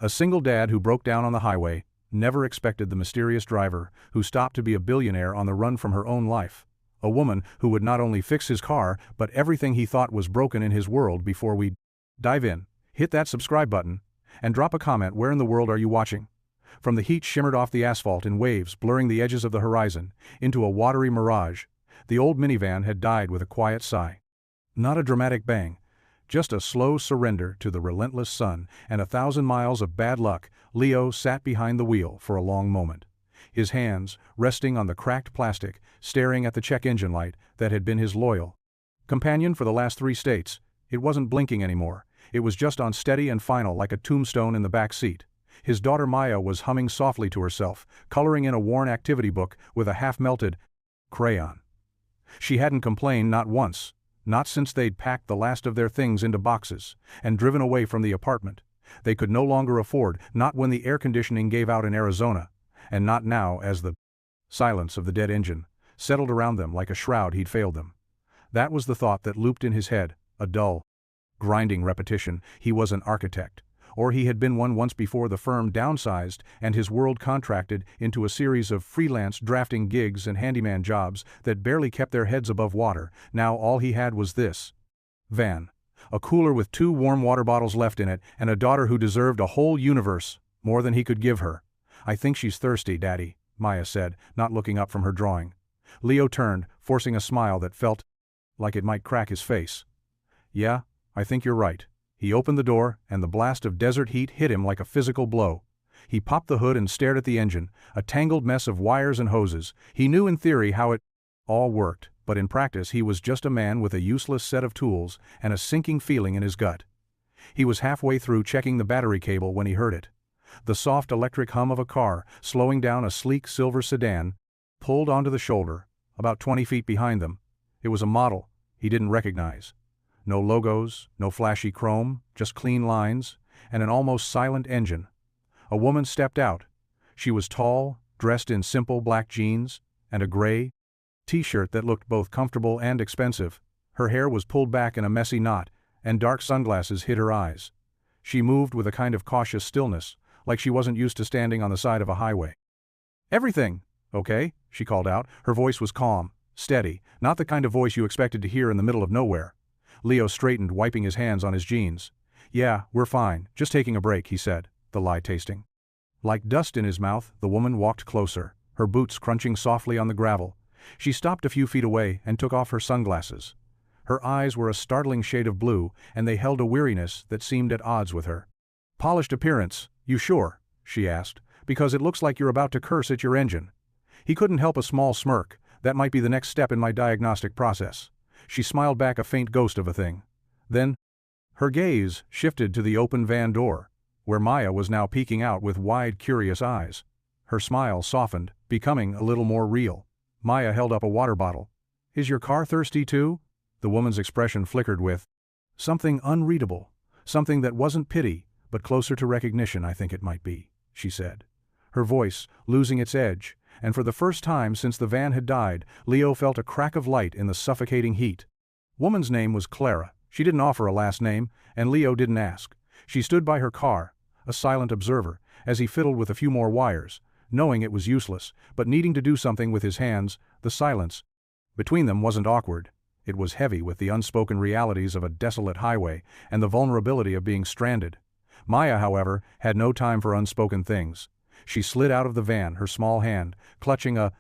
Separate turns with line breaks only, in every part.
A single dad who broke down on the highway never expected the mysterious driver who stopped to be a billionaire on the run from her own life. A woman who would not only fix his car but everything he thought was broken in his world. Before we dive in, hit that subscribe button and drop a comment. Where in the world are you watching? From the heat shimmered off the asphalt in waves blurring the edges of the horizon into a watery mirage, the old minivan had died with a quiet sigh. Not a dramatic bang, just a slow surrender to the relentless sun and 1,000 miles of bad luck. Leo sat behind the wheel for a long moment, his hands resting on the cracked plastic, staring at the check engine light that had been his loyal companion for the last 3 states. It wasn't blinking anymore, it was just on steady and final like a tombstone in the back seat. His daughter Maya was humming softly to herself, coloring in a worn activity book with a half-melted crayon. She hadn't complained, not once, not since they'd packed the last of their things into boxes and driven away from the apartment they could no longer afford, not when the air conditioning gave out in Arizona, and not now as the silence of the dead engine settled around them like a shroud. He'd failed them. That was the thought that looped in his head, a dull, grinding repetition. He was an architect, or he had been one once before the firm downsized and his world contracted into a series of freelance drafting gigs and handyman jobs that barely kept their heads above water. Now all he had was this van, a cooler with 2 warm water bottles left in it, and a daughter who deserved a whole universe, more than he could give her. "I think she's thirsty, Daddy," Maya said, not looking up from her drawing. Leo turned, forcing a smile that felt like it might crack his face. "Yeah, I think you're right." He opened the door, and the blast of desert heat hit him like a physical blow. He popped the hood and stared at the engine, a tangled mess of wires and hoses. He knew in theory how it all worked, but in practice he was just a man with a useless set of tools and a sinking feeling in his gut. He was halfway through checking the battery cable when he heard it. The soft electric hum of a car slowing down. A sleek silver sedan pulled onto the shoulder, about 20 feet behind them. It was a model he didn't recognize. No logos, no flashy chrome, just clean lines, and an almost silent engine. A woman stepped out. She was tall, dressed in simple black jeans, and a gray t-shirt that looked both comfortable and expensive. Her hair was pulled back in a messy knot, and dark sunglasses hid her eyes. She moved with a kind of cautious stillness, like she wasn't used to standing on the side of a highway. "Everything okay?" she called out. Her voice was calm, steady, not the kind of voice you expected to hear in the middle of nowhere. Leo straightened, wiping his hands on his jeans. "Yeah, we're fine, just taking a break," he said, the lie tasting like dust in his mouth. The woman walked closer, her boots crunching softly on the gravel. She stopped a few feet away and took off her sunglasses. Her eyes were a startling shade of blue, and they held a weariness that seemed at odds with her. "Polished appearance, you sure?" she asked, "because it looks like you're about to curse at your engine." He couldn't help a small smirk. "That might be the next step in my diagnostic process." She smiled back, a faint ghost of a thing. Then, her gaze shifted to the open van door, where Maya was now peeking out with wide, curious eyes. Her smile softened, becoming a little more real. Maya held up a water bottle. "Is your car thirsty too?" The woman's expression flickered with something unreadable, something that wasn't pity, but closer to recognition. "I think it might be," she said, her voice losing its edge, and for the first time since the van had died, Leo felt a crack of light in the suffocating heat. Woman's name was Clara. She didn't offer a last name, and Leo didn't ask. She stood by her car, a silent observer, as he fiddled with a few more wires, knowing it was useless, but needing to do something with his hands. The silence between them wasn't awkward. It was heavy with the unspoken realities of a desolate highway and the vulnerability of being stranded. Maya, however, had no time for unspoken things. She slid out of the van, her small hand clutching a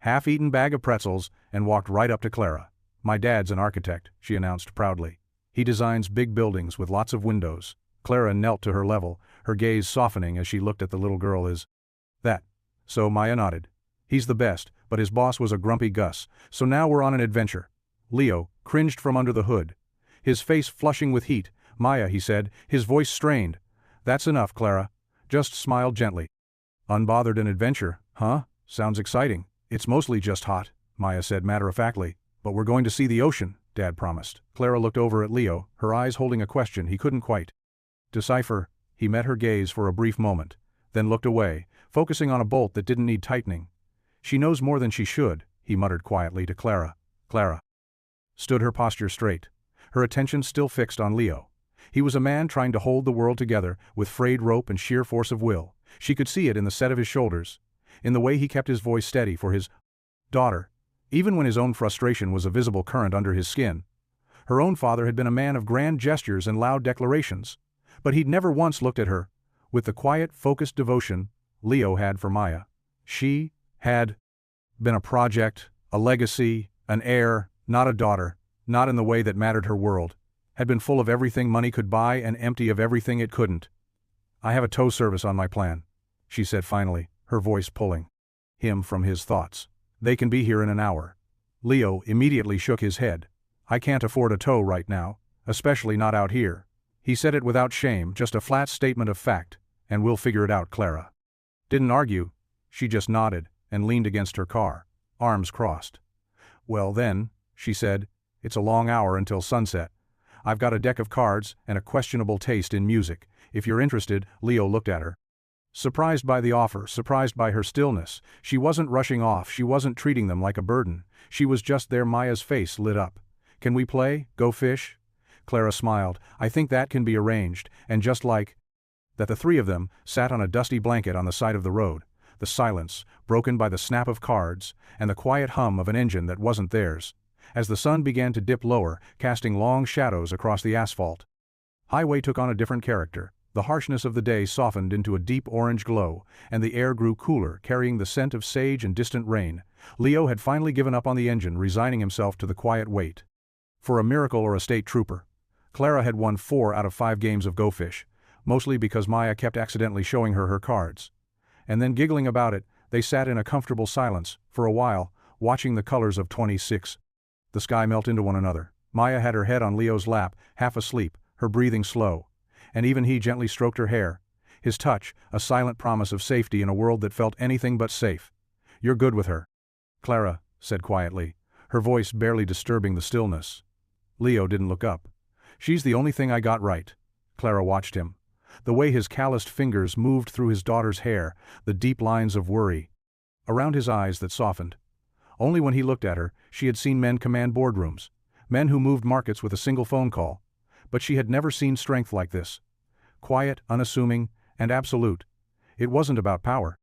half-eaten bag of pretzels, and walked right up to Clara. "My dad's an architect," she announced proudly. "He designs big buildings with lots of windows." Clara knelt to her level, her gaze softening as she looked at the little girl. "Is that so?" Maya nodded. "He's the best, but his boss was a grumpy Gus, so now we're on an adventure." Leo cringed from under the hood, his face flushing with heat. "Maya," he said, his voice strained. "That's enough, Clara. Just smile gently." "Unbothered an adventure, huh? Sounds exciting." "It's mostly just hot," Maya said matter-of-factly. "But we're going to see the ocean," Dad promised. Clara looked over at Leo, her eyes holding a question he couldn't quite decipher. He met her gaze for a brief moment, then looked away, focusing on a bolt that didn't need tightening. "She knows more than she should," he muttered quietly to Clara. Clara stood, her posture straight, her attention still fixed on Leo. He was a man trying to hold the world together with frayed rope and sheer force of will. She could see it in the set of his shoulders, in the way he kept his voice steady for his daughter, even when his own frustration was a visible current under his skin. Her own father had been a man of grand gestures and loud declarations, but he'd never once looked at her with the quiet, focused devotion Leo had for Maya. She had been a project, a legacy, an heir, not a daughter, not in the way that mattered her world, had been full of everything money could buy and empty of everything it couldn't. "I have a tow service on my plan," she said finally, her voice pulling him from his thoughts. "They can be here in an hour." Leo immediately shook his head. "I can't afford a tow right now, especially not out here." He said it without shame, just a flat statement of fact, "And we'll figure it out, Clara." Didn't argue. She just nodded and leaned against her car, arms crossed. "Well then," she said, "it's a long hour until sunset. I've got a deck of cards and a questionable taste in music. If you're interested." Leo looked at her, surprised by the offer, surprised by her stillness. She wasn't rushing off, she wasn't treating them like a burden. She was just there. Maya's face lit up. "Can we play? Go fish?" Clara smiled. "I think that can be arranged." And just like that, the three of them sat on a dusty blanket on the side of the road, the silence broken by the snap of cards and the quiet hum of an engine that wasn't theirs, as the sun began to dip lower, casting long shadows across the asphalt. Highway took on a different character. The harshness of the day softened into a deep orange glow, and the air grew cooler, carrying the scent of sage and distant rain. Leo had finally given up on the engine, resigning himself to the quiet wait for a miracle or a state trooper. Clara had won 4 out of 5 games of Go Fish, mostly because Maya kept accidentally showing her her cards. And then giggling about it, they sat in a comfortable silence, for a while, watching the colors of 26. The sky melt into one another. Maya had her head on Leo's lap, half asleep, her breathing slow. And even he gently stroked her hair, his touch a silent promise of safety in a world that felt anything but safe. "You're good with her," Clara said quietly, her voice barely disturbing the stillness. Leo didn't look up. "She's the only thing I got right." Clara watched him. The way his calloused fingers moved through his daughter's hair, the deep lines of worry around his eyes that softened. Only when he looked at her, she had seen men command boardrooms, men who moved markets with a single phone call. But she had never seen strength like this. Quiet, unassuming, and absolute. It wasn't about power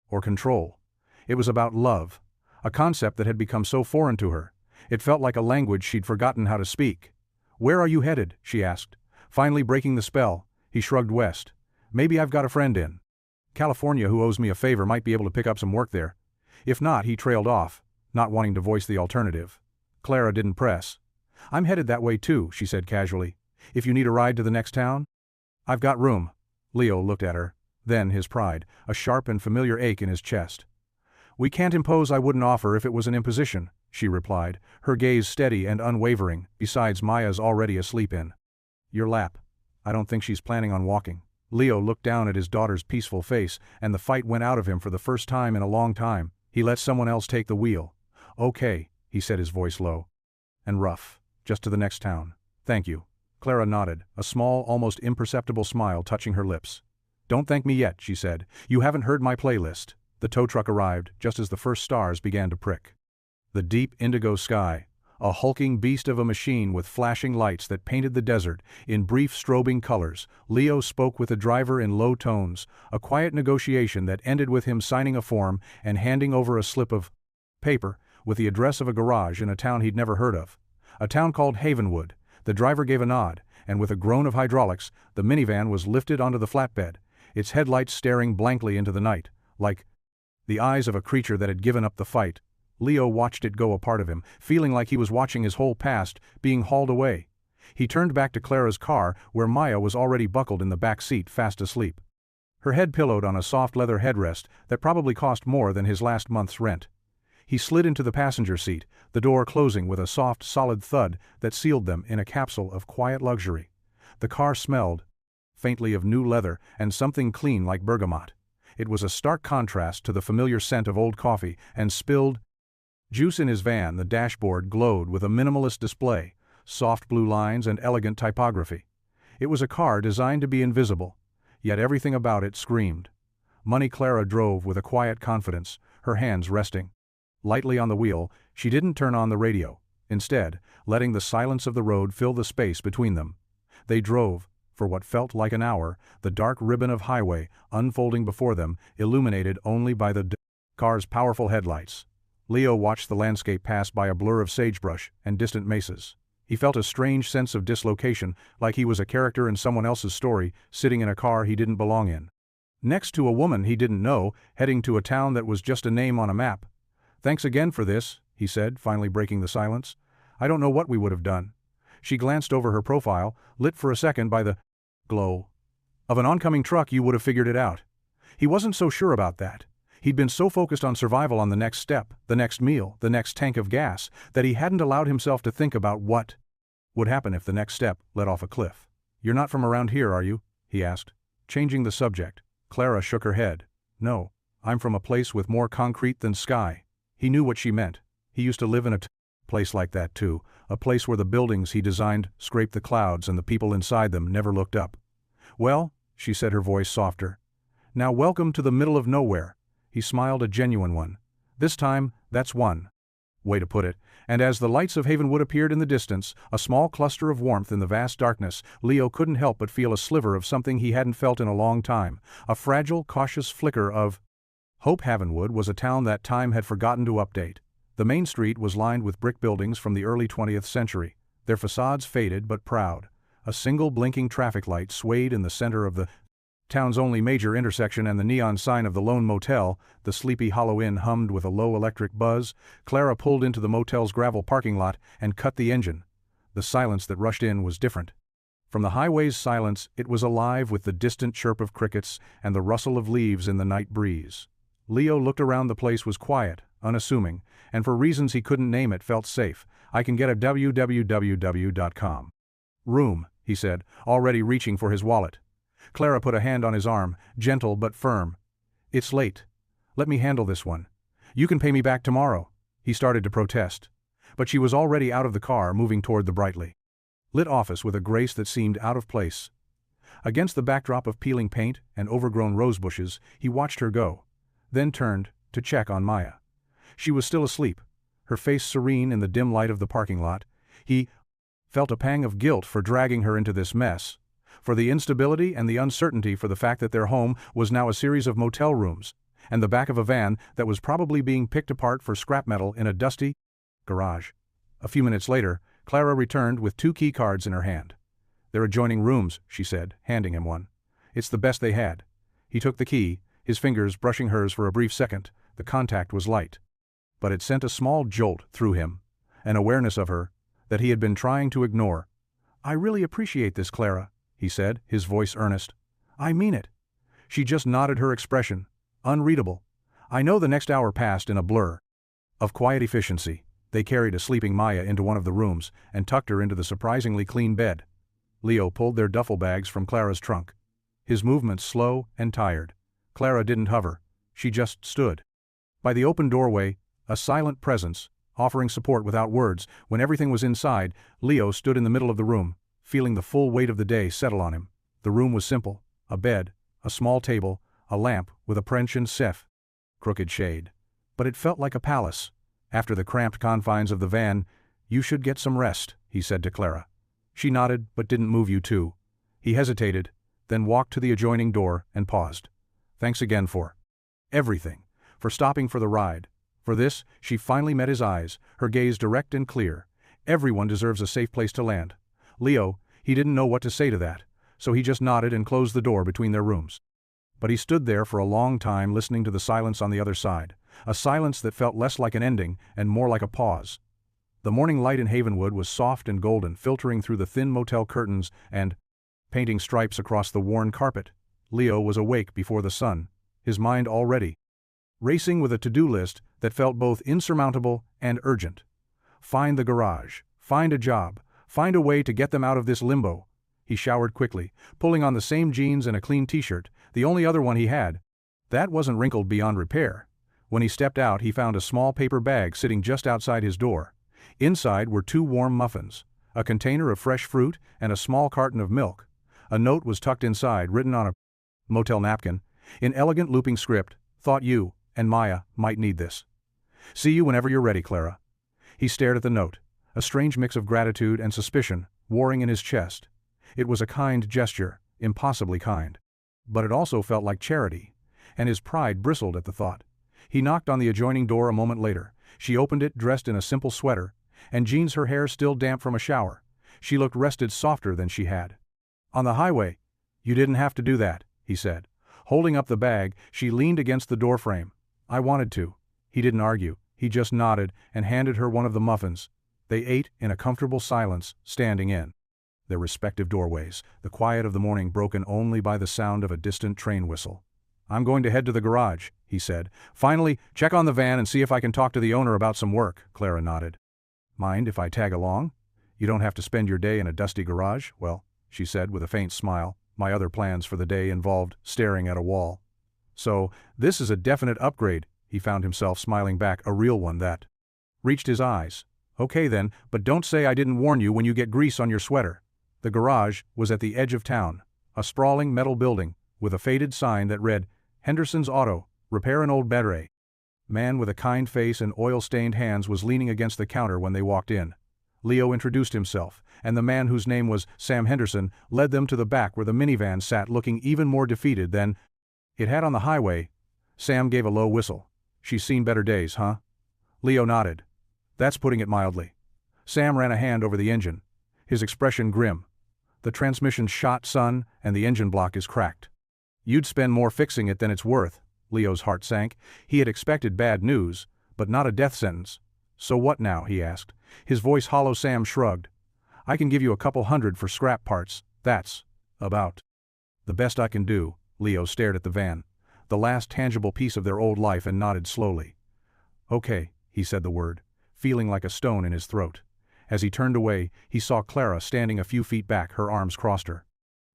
or control. It was about love, a concept that had become so foreign to her. It felt like a language she'd forgotten how to speak. "Where are you headed?" she asked. Finally breaking the spell, he shrugged west. "Maybe I've got a friend in California who owes me a favor, might be able to pick up some work there." If not, he trailed off, not wanting to voice the alternative. Clara didn't press. "I'm headed that way too," she said casually. "If you need a ride to the next town?" "I've got room." Leo looked at her, then his pride, a sharp and familiar ache in his chest. "We can't impose. I wouldn't offer if it was an imposition," she replied, her gaze steady and unwavering. "Besides, Maya's already asleep in your lap. I don't think she's planning on walking." Leo looked down at his daughter's peaceful face, and the fight went out of him for the first time in a long time. He let someone else take the wheel. "Okay," he said, his voice low and rough. "Just to the next town." "Thank you." Clara nodded, a small, almost imperceptible smile touching her lips. "Don't thank me yet," she said. "You haven't heard my playlist." The tow truck arrived just as the first stars began to prick the deep indigo sky, a hulking beast of a machine with flashing lights that painted the desert in brief strobing colors. Leo spoke with the driver in low tones, a quiet negotiation that ended with him signing a form and handing over a slip of paper with the address of a garage in a town he'd never heard of. A town called Havenwood. The driver gave a nod, and with a groan of hydraulics, the minivan was lifted onto the flatbed, its headlights staring blankly into the night, like the eyes of a creature that had given up the fight. Leo watched it go a part of him, feeling like he was watching his whole past being hauled away. He turned back to Clara's car, where Maya was already buckled in the back seat, fast asleep. Her head pillowed on a soft leather headrest that probably cost more than his last month's rent. He slid into the passenger seat, the door closing with a soft, solid thud that sealed them in a capsule of quiet luxury. The car smelled faintly of new leather and something clean like bergamot. It was a stark contrast to the familiar scent of old coffee and spilled juice in his van. The dashboard glowed with a minimalist display, soft blue lines and elegant typography. It was a car designed to be invisible, yet everything about it screamed money. Clara drove with a quiet confidence, her hands resting lightly on the wheel. She didn't turn on the radio, instead, letting the silence of the road fill the space between them. They drove, For what felt like an hour, the dark ribbon of highway, unfolding before them, illuminated only by the car's powerful headlights. Leo watched the landscape pass by a blur of sagebrush and distant mesas. He felt a strange sense of dislocation, like he was a character in someone else's story, sitting in a car he didn't belong in. Next to a woman he didn't know, heading to a town that was just a name on a map. "Thanks again for this," he said, finally breaking the silence. "I don't know what we would have done." She glanced over her profile, lit for a second by the glow of an oncoming truck. "You would have figured it out." He wasn't so sure about that. He'd been so focused on survival, on the next step, the next meal, the next tank of gas, that he hadn't allowed himself to think about what would happen if the next step led off a cliff. "You're not from around here, are you?" he asked. Changing the subject, Clara shook her head. "No, I'm from a place with more concrete than sky." He knew what she meant. He used to live in a place like that too, a place where the buildings he designed scraped the clouds and the people inside them never looked up. "Well," she said, her voice softer. "Now welcome to the middle of nowhere." He smiled, a genuine one. "This time, that's one way to put it." And as the lights of Havenwood appeared in the distance, a small cluster of warmth in the vast darkness, Leo couldn't help but feel a sliver of something he hadn't felt in a long time, a fragile, cautious flicker of hope. Havenwood was a town that time had forgotten to update. The main street was lined with brick buildings from the early 20th century, their facades faded but proud. A single blinking traffic light swayed in the center of the town's only major intersection, and the neon sign of the Lone Motel, the Sleepy Hollow Inn, hummed with a low electric buzz. Clara pulled into the motel's gravel parking lot and cut the engine. The silence that rushed in was different. From the highway's silence, it was alive with the distant chirp of crickets and the rustle of leaves in the night breeze. Leo looked around. The place was quiet, unassuming, and for reasons he couldn't name it felt safe. "I can get a www.com room," he said, already reaching for his wallet. Clara put a hand on his arm, gentle but firm. "It's late. Let me handle this one. You can pay me back tomorrow." He started to protest. But she was already out of the car, moving toward the brightly lit office with a grace that seemed out of place. Against the backdrop of peeling paint and overgrown rose bushes, he watched her go, then turned to check on Maya. She was still asleep, her face serene in the dim light of the parking lot. He felt a pang of guilt for dragging her into this mess, for the instability and the uncertainty, for the fact that their home was now a series of motel rooms, and the back of a van that was probably being picked apart for scrap metal in a dusty garage. A few minutes later, Clara returned with 2 key cards in her hand. "They're adjoining rooms," she said, handing him one. "It's the best they had." He took the key, his fingers brushing hers for a brief second. The contact was light, but it sent a small jolt through him, an awareness of her that he had been trying to ignore. "I really appreciate this, Clara," he said, his voice earnest. "I mean it." She just nodded, her expression unreadable. I know the next hour passed in a blur of quiet efficiency. They carried a sleeping Maya into one of the rooms and tucked her into the surprisingly clean bed. Leo pulled their duffel bags from Clara's trunk. His movements slow and tired. Clara didn't hover. She just stood by the open doorway, a silent presence, offering support without words. When everything was inside, Leo stood in the middle of the room, feeling the full weight of the day settle on him. The room was simple: a bed, a small table, a lamp with a penchant sef crooked shade. But it felt like a palace. After the cramped confines of the van, "You should get some rest," he said to Clara. She nodded but didn't move. "You too." He hesitated, then walked to the adjoining door and paused. "Thanks again for everything, for stopping for the ride, for this." She finally met his eyes, her gaze direct and clear. "Everyone deserves a safe place to land." Leo, he didn't know what to say to that, so he just nodded and closed the door between their rooms. But he stood there for a long time, listening to the silence on the other side, a silence that felt less like an ending and more like a pause. The morning light in Havenwood was soft and golden, filtering through the thin motel curtains and painting stripes across the worn carpet. Leo was awake before the sun, his mind already racing with a to-do list that felt both insurmountable and urgent. Find the garage, find a job, find a way to get them out of this limbo. He showered quickly, pulling on the same jeans and a clean t-shirt, the only other one he had. That wasn't wrinkled beyond repair. When he stepped out, he found a small paper bag sitting just outside his door. Inside were 2 warm muffins, a container of fresh fruit, and a small carton of milk. A note was tucked inside, written on a motel napkin, in elegant looping script: "Thought you and Maya might need this. See you whenever you're ready, Clara." He stared at the note, a strange mix of gratitude and suspicion warring in his chest. It was a kind gesture, impossibly kind. But it also felt like charity, and his pride bristled at the thought. He knocked on the adjoining door a moment later. She opened it, dressed in a simple sweater and jeans, her hair still damp from a shower. She looked rested, softer than she had. "On the highway? You didn't have to do that," he said. Holding up the bag, she leaned against the doorframe. "I wanted to." He didn't argue. He just nodded and handed her one of the muffins. They ate in a comfortable silence, standing in their respective doorways, the quiet of the morning broken only by the sound of a distant train whistle. "I'm going to head to the garage," he said. "Finally, check on the van and see if I can talk to the owner about some work." Clara nodded. "Mind if I tag along? You don't have to spend your day in a dusty garage?" "Well," she said with a faint smile, "my other plans for the day involved staring at a wall." "So, this is a definite upgrade," he found himself smiling back, "a real one that reached his eyes." "Okay then, but don't say I didn't warn you when you get grease on your sweater." The garage was at the edge of town, a sprawling metal building, with a faded sign that read, "Henderson's Auto, repair an old battery." Man with a kind face and oil-stained hands was leaning against the counter when they walked in. Leo introduced himself, and the man, whose name was Sam Henderson, led them to the back where the minivan sat, looking even more defeated than it had on the highway. Sam gave a low whistle. "She's seen better days, huh?" Leo nodded. "That's putting it mildly." Sam ran a hand over the engine, his expression grim. "The transmission's shot, son, and the engine block is cracked. You'd spend more fixing it than it's worth." Leo's heart sank. He had expected bad news, but not a death sentence. "So what now?" he asked. His voice hollow. Sam shrugged. "I can give you a couple hundred for scrap parts. That's about the best I can do." Leo stared at the van, the last tangible piece of their old life, and nodded slowly. "Okay," he said the word, feeling like a stone in his throat. As he turned away, he saw Clara standing a few feet back, her arms crossed, her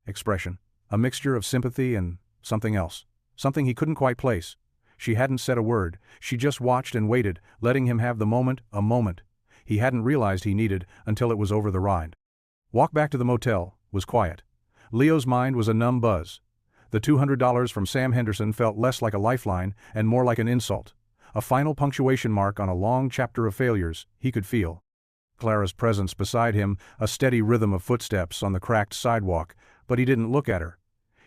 expression a mixture of sympathy and something else, something he couldn't quite place. She hadn't said a word. She just watched and waited, letting him have the moment, a moment he hadn't realized he needed until it was over. The ride walk back to the motel was quiet. Leo's mind was a numb buzz. The $200 from Sam Henderson felt less like a lifeline and more like an insult, a final punctuation mark on a long chapter of failures. He could feel Clara's presence beside him, a steady rhythm of footsteps on the cracked sidewalk, but he didn't look at her.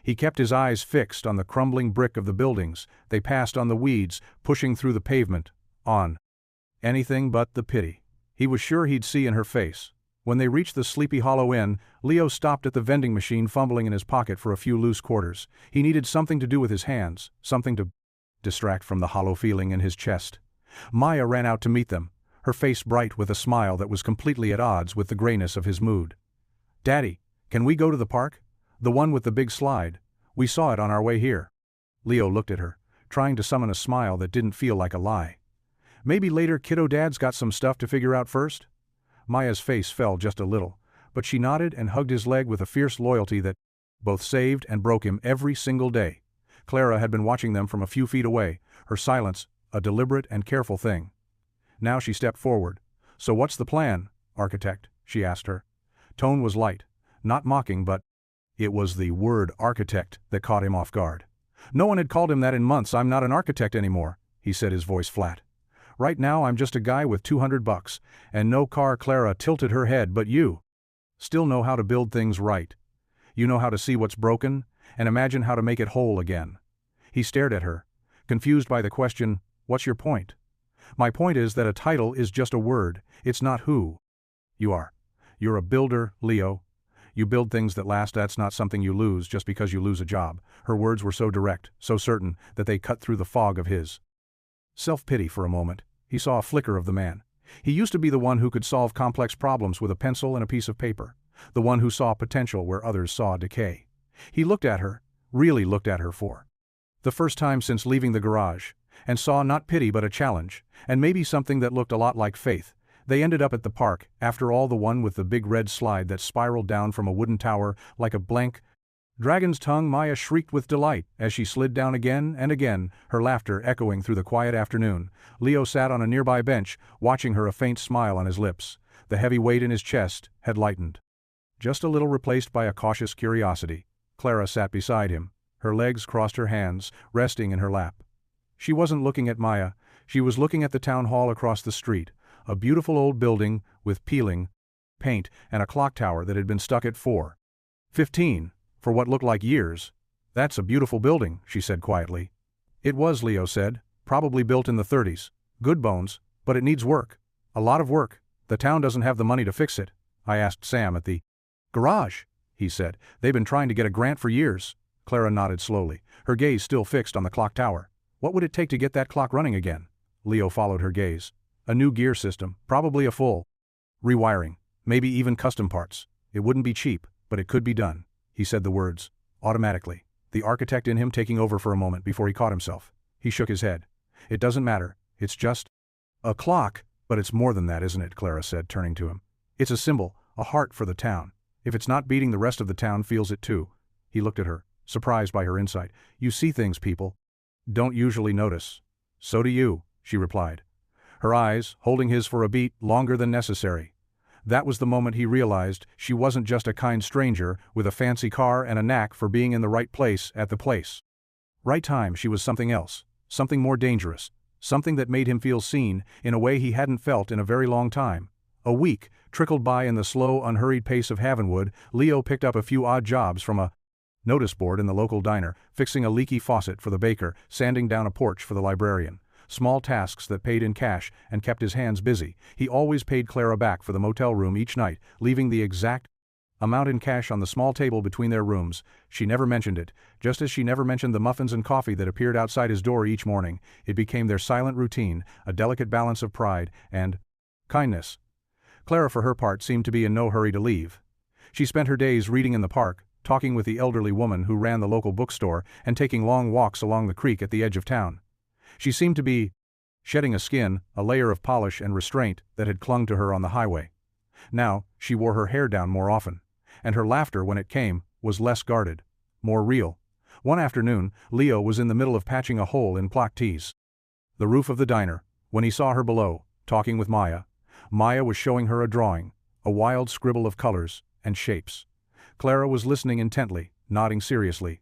He kept his eyes fixed on the crumbling brick of the buildings. They passed on the weeds, pushing through the pavement, on anything but the pity he was sure he'd see in her face. When they reached the Sleepy Hollow Inn, Leo stopped at the vending machine, fumbling in his pocket for a few loose quarters. He needed something to do with his hands, something to distract from the hollow feeling in his chest. Maya ran out to meet them, her face bright with a smile that was completely at odds with the grayness of his mood. "Daddy, can we go to the park? The one with the big slide. We saw it on our way here." Leo looked at her, trying to summon a smile that didn't feel like a lie. "Maybe later, kiddo. Dad's got some stuff to figure out first." Maya's face fell just a little, but she nodded and hugged his leg with a fierce loyalty that both saved and broke him every single day. Clara had been watching them from a few feet away, her silence a deliberate and careful thing. Now she stepped forward. "So what's the plan, architect?" she asked her. Tone was light, not mocking, but it was the word architect that caught him off guard. No one had called him that in months. "I'm not an architect anymore," he said, his voice flat. "Right now I'm just a guy with $200 and no car." Clara tilted her head. "But you still know how to build things right. You know how to see what's broken and imagine how to make it whole again." He stared at her, confused by the question. "What's your point?" "My point is that a title is just a word. It's not who you are. You're a builder, Leo. You build things that last. That's not something you lose just because you lose a job." Her words were so direct, so certain, that they cut through the fog of his self-pity. For a moment, he saw a flicker of the man. He used to be the one who could solve complex problems with a pencil and a piece of paper, the one who saw potential where others saw decay. He looked at her, really looked at her for the first time since leaving the garage, and saw not pity but a challenge, and maybe something that looked a lot like faith. They ended up at the park, after all, the one with the big red slide that spiraled down from a wooden tower like a blank dragon's tongue. Maya shrieked with delight as she slid down again and again, her laughter echoing through the quiet afternoon. Leo sat on a nearby bench, watching her, a faint smile on his lips. The heavy weight in his chest had lightened just a little, replaced by a cautious curiosity. Clara sat beside him, her legs crossed, her hands resting in her lap. She wasn't looking at Maya. She was looking at the town hall across the street, a beautiful old building with peeling paint and a clock tower that had been stuck at 4 15, for what looked like years. That's a beautiful building, she said quietly. It was, Leo said, probably built in the 30s. Good bones, but it needs work. A lot of work. The town doesn't have the money to fix it. I asked Sam at the garage, he said. They've been trying to get a grant for years. Clara nodded slowly, her gaze still fixed on the clock tower. What would it take to get that clock running again? Leo followed her gaze. A new gear system, probably a full rewiring, maybe even custom parts. It wouldn't be cheap, but it could be done. He said the words automatically, the architect in him taking over for a moment before he caught himself. He shook his head. It doesn't matter, it's just a clock. But it's more than that, isn't it? Clara said, turning to him. It's a symbol, a heart for the town. If it's not beating, the rest of the town feels it too. He looked at her, surprised by her insight. You see things people don't usually notice. So do you, she replied. Her eyes, holding his for a beat longer than necessary. That was the moment he realized she wasn't just a kind stranger with a fancy car and a knack for being in the right place at the place. Right time. She was something else, something more dangerous. Something that made him feel seen in a way he hadn't felt in a very long time. A week trickled by in the slow, unhurried pace of Havenwood. Leo picked up a few odd jobs from a notice board in the local diner, fixing a leaky faucet for the baker, sanding down a porch for the librarian. Small tasks that paid in cash and kept his hands busy. He always paid Clara back for the motel room each night, leaving the exact amount in cash on the small table between their rooms. She never mentioned it, just as she never mentioned the muffins and coffee that appeared outside his door each morning. It became their silent routine, a delicate balance of pride and kindness. Clara, for her part, seemed to be in no hurry to leave. She spent her days reading in the park, talking with the elderly woman who ran the local bookstore, and taking long walks along the creek at the edge of town. She seemed to be shedding a skin, a layer of polish and restraint that had clung to her on the highway. Now, she wore her hair down more often, and her laughter, when it came, was less guarded, more real. One afternoon, Leo was in the middle of patching a hole in plaque tees. The roof of the diner, when he saw her below, talking with Maya. Maya was showing her a drawing, a wild scribble of colors and shapes. Clara was listening intently, nodding seriously,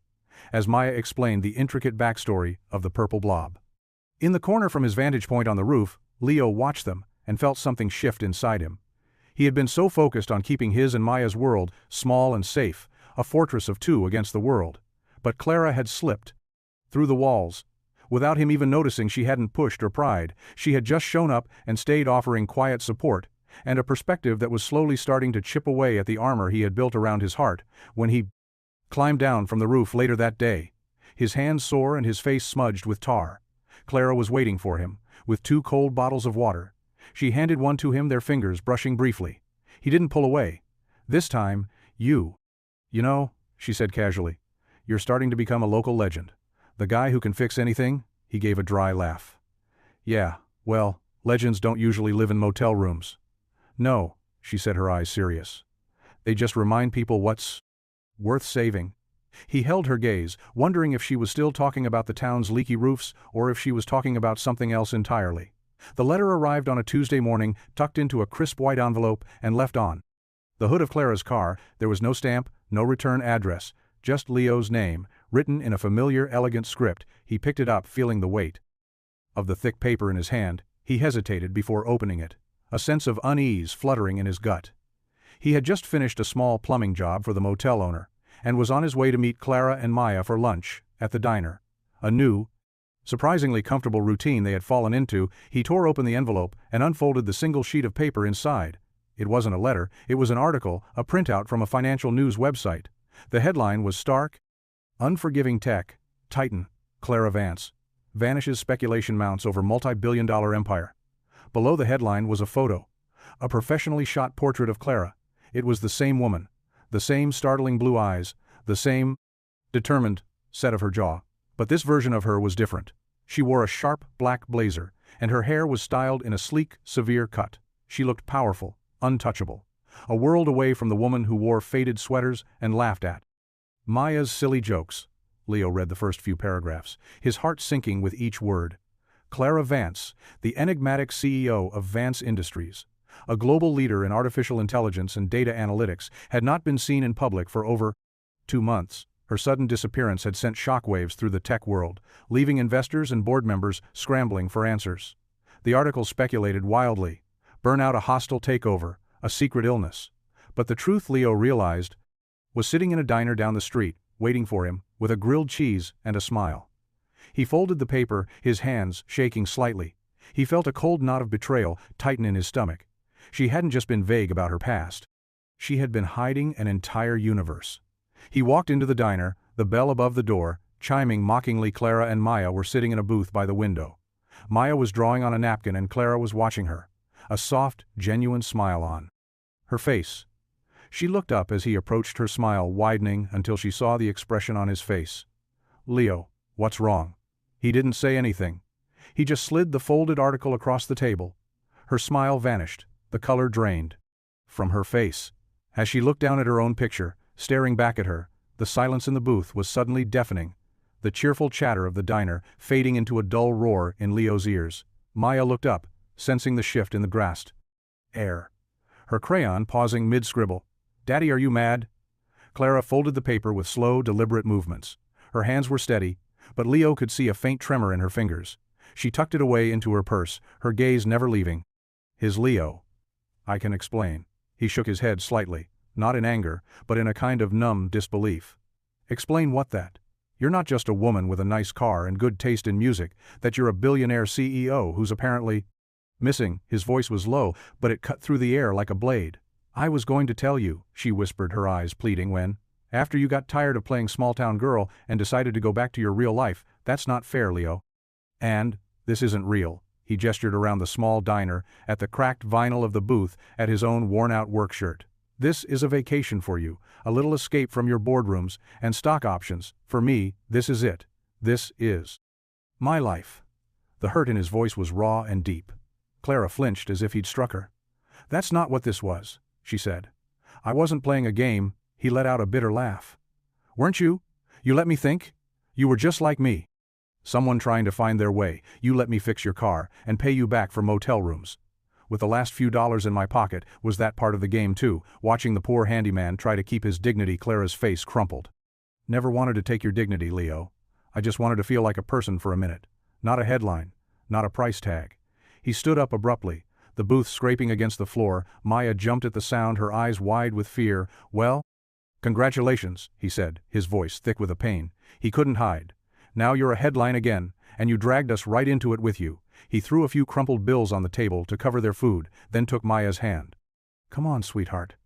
as Maya explained the intricate backstory of the purple blob. In the corner from his vantage point on the roof, Leo watched them and felt something shift inside him. He had been so focused on keeping his and Maya's world small and safe, a fortress of two against the world. But Clara had slipped through the walls. Without him even noticing, she hadn't pushed or pried. She had just shown up and stayed, offering quiet support and a perspective that was slowly starting to chip away at the armor he had built around his heart. When he climbed down from the roof later that day, his hands sore and his face smudged with tar, Clara was waiting for him, with 2 cold bottles of water. She handed one to him, their fingers brushing briefly. He didn't pull away. This time, you know, she said casually, you're starting to become a local legend. The guy who can fix anything? He gave a dry laugh. Yeah, well, legends don't usually live in motel rooms. No, she said, her eyes serious. They just remind people what's worth saving. He held her gaze, wondering if she was still talking about the town's leaky roofs or if she was talking about something else entirely. The letter arrived on a Tuesday morning, tucked into a crisp white envelope, and left on the hood of Clara's car. There was no stamp, no return address, just Leo's name, written in a familiar, elegant script. He picked it up, feeling the weight of the thick paper in his hand. He hesitated before opening it, a sense of unease fluttering in his gut. He had just finished a small plumbing job for the motel owner, and was on his way to meet Clara and Maya for lunch at the diner. A new, surprisingly comfortable routine they had fallen into. He tore open the envelope and unfolded the single sheet of paper inside. It wasn't a letter, it was an article, a printout from a financial news website. The headline was stark: Unforgiving Tech Titan, Clara Vance, vanishes, speculation mounts over multi-billion-dollar empire. Below the headline was a photo, a professionally shot portrait of Clara. It was the same woman, the same startling blue eyes, the same determined set of her jaw. But this version of her was different. She wore a sharp black blazer, and her hair was styled in a sleek, severe cut. She looked powerful, untouchable, a world away from the woman who wore faded sweaters and laughed at Maya's silly jokes. Leo read the first few paragraphs, his heart sinking with each word. Clara Vance, the enigmatic CEO of Vance Industries, a global leader in artificial intelligence and data analytics, had not been seen in public for over 2 months. Her sudden disappearance had sent shockwaves through the tech world, leaving investors and board members scrambling for answers. The article speculated wildly: burnout, a hostile takeover, a secret illness. But the truth, Leo realized, was sitting in a diner down the street, waiting for him, with a grilled cheese and a smile. He folded the paper, his hands shaking slightly. He felt a cold knot of betrayal tighten in his stomach. She hadn't just been vague about her past. She had been hiding an entire universe. He walked into the diner, the bell above the door, chiming mockingly. Clara and Maya were sitting in a booth by the window. Maya was drawing on a napkin and Clara was watching her, a soft, genuine smile on her face. She looked up as he approached, her smile widening until she saw the expression on his face. "Leo, what's wrong?" He didn't say anything. He just slid the folded article across the table. Her smile vanished, the color drained from her face. As she looked down at her own picture, staring back at her, the silence in the booth was suddenly deafening, the cheerful chatter of the diner fading into a dull roar in Leo's ears. Maya looked up, sensing the shift in the grasped air. Her crayon pausing mid-scribble. "Daddy, are you mad?" Clara folded the paper with slow, deliberate movements. Her hands were steady, but Leo could see a faint tremor in her fingers. She tucked it away into her purse, her gaze never leaving his. "Leo, I can explain." He shook his head slightly, not in anger, but in a kind of numb disbelief. "Explain what? That you're not just a woman with a nice car and good taste in music, that you're a billionaire CEO who's apparently missing." His voice was low, but it cut through the air like a blade. "I was going to tell you," she whispered, her eyes pleading, "when, after you got tired of playing small-town girl and decided to go back to your real life. That's not fair, Leo. And this isn't real." He gestured around the small diner, at the cracked vinyl of the booth, at his own worn-out work shirt. "This is a vacation for you, a little escape from your boardrooms and stock options. For me, this is it. This is my life." The hurt in his voice was raw and deep. Clara flinched as if he'd struck her. "That's not what this was," she said. "I wasn't playing a game." He let out a bitter laugh. "Weren't you? You let me think. You were just like me. Someone trying to find their way. You let me fix your car and pay you back for motel rooms. With the last few dollars in my pocket, was that part of the game too, watching the poor handyman try to keep his dignity." Clara's face crumpled. "Never wanted to take your dignity, Leo. I just wanted to feel like a person for a minute. Not a headline, not a price tag." He stood up abruptly, the booth scraping against the floor. Maya jumped at the sound, her eyes wide with fear. "Well, congratulations," he said, his voice thick with a pain he couldn't hide. "Now you're a headline again, and you dragged us right into it with you." He threw a few crumpled bills on the table to cover their food, then took Maya's hand. "Come on, sweetheart.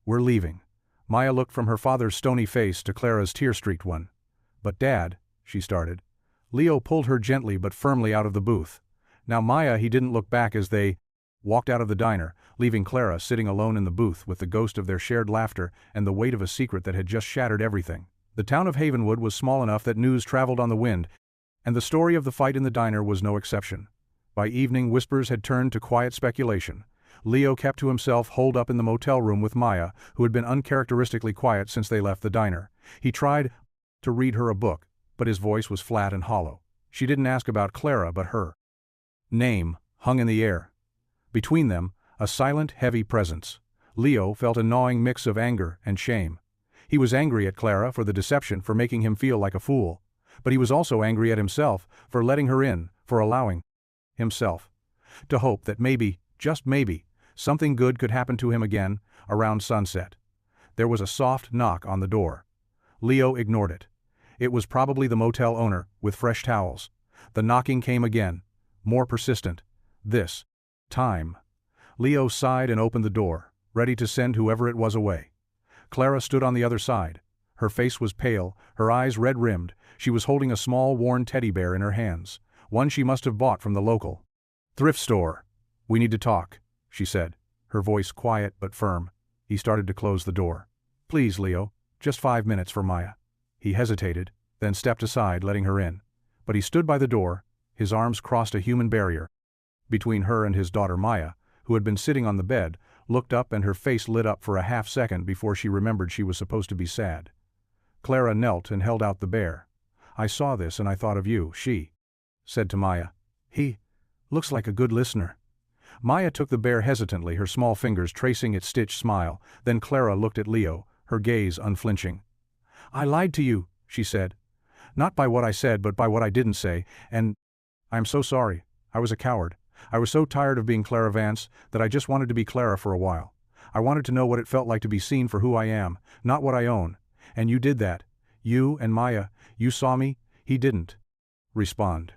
We're leaving." Maya looked from her father's stony face to Clara's tear-streaked one. "But Dad," she started. Leo pulled her gently but firmly out of the booth. "Now Maya." He didn't look back as they walked out of the diner, leaving Clara sitting alone in the booth with the ghost of their shared laughter and the weight of a secret that had just shattered everything. The town of Havenwood was small enough that news traveled on the wind, and the story of the fight in the diner was no exception. By evening, whispers had turned to quiet speculation. Leo kept to himself, holed up in the motel room with Maya, who had been uncharacteristically quiet since they left the diner. He tried to read her a book, but his voice was flat and hollow. She didn't ask about Clara, but her name hung in the air. Between them, a silent, heavy presence. Leo felt a gnawing mix of anger and shame. He was angry at Clara for the deception, for making him feel like a fool. But he was also angry at himself for letting her in, for allowing himself to hope that maybe, just maybe, something good could happen to him again. Around sunset, there was a soft knock on the door. Leo ignored it. It was probably the motel owner, with fresh towels. The knocking came again, more persistent. This time. Leo sighed and opened the door, ready to send whoever it was away. Clara stood on the other side. Her face was pale, her eyes red-rimmed. She was holding a small worn teddy bear in her hands, one she must have bought from the local thrift store. "We need to talk," she said, her voice quiet but firm. He started to close the door. "Please, Leo, just 5 minutes for Maya." He hesitated, then stepped aside, letting her in. But he stood by the door, his arms crossed, a human barrier between her and his daughter Maya, who had been sitting on the bed, looked up, and her face lit up for a half-second before she remembered she was supposed to be sad. Clara knelt and held out the bear. "I saw this and I thought of you," she said to Maya. "He looks like a good listener." Maya took the bear hesitantly, her small fingers tracing its stitched smile. Then Clara looked at Leo, her gaze unflinching. "I lied to you," she said. "Not by what I said, but by what I didn't say, and I'm so sorry. I was a coward. I was so tired of being Clara Vance that I just wanted to be Clara for a while. I wanted to know what it felt like to be seen for who I am, not what I own. And you did that. You and Maya, you saw me, he didn't respond.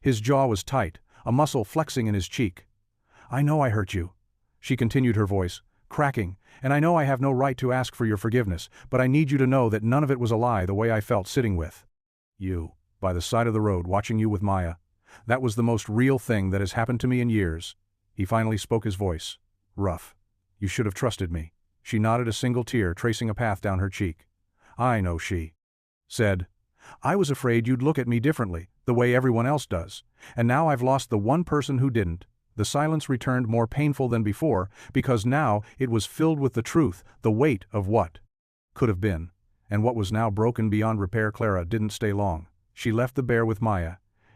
His jaw was tight, a muscle flexing in his cheek. I know I hurt you, she continued, her voice cracking, and I know I have no right to ask for your forgiveness, but I need you to know that none of it was a lie the way I felt sitting with you, by the side of the road watching you with Maya. That was the most real thing that has happened to me in years. He finally spoke, his voice rough. You should have trusted me. She nodded, a single tear tracing a path down her cheek. I know, she said. I was afraid you'd look at me differently, the way everyone else does, and now I've lost the one person who didn't. The silence returned, more painful than before, because now it was filled with the truth, the weight of what could have been, and what was now broken beyond repair. Clara didn't stay long. She left the bear with Maya,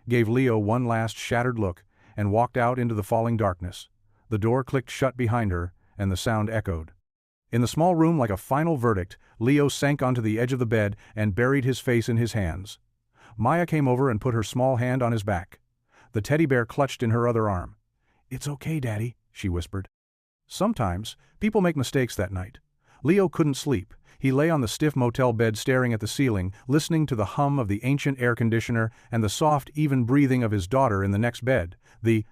gave Leo one last shattered look, and walked out into the falling darkness. The door clicked shut behind her, and the sound echoed. In the small room, like a final verdict, Leo sank onto the edge of the bed and buried his face in his hands. Maya came over and put her small hand on his back. The teddy bear clutched in her other arm. It's okay, Daddy, she whispered. Sometimes, people make mistakes that night. Leo couldn't sleep. He lay on the stiff motel bed staring at the ceiling, listening to the hum of the ancient air conditioner and the soft, even breathing of his daughter in the next bed. The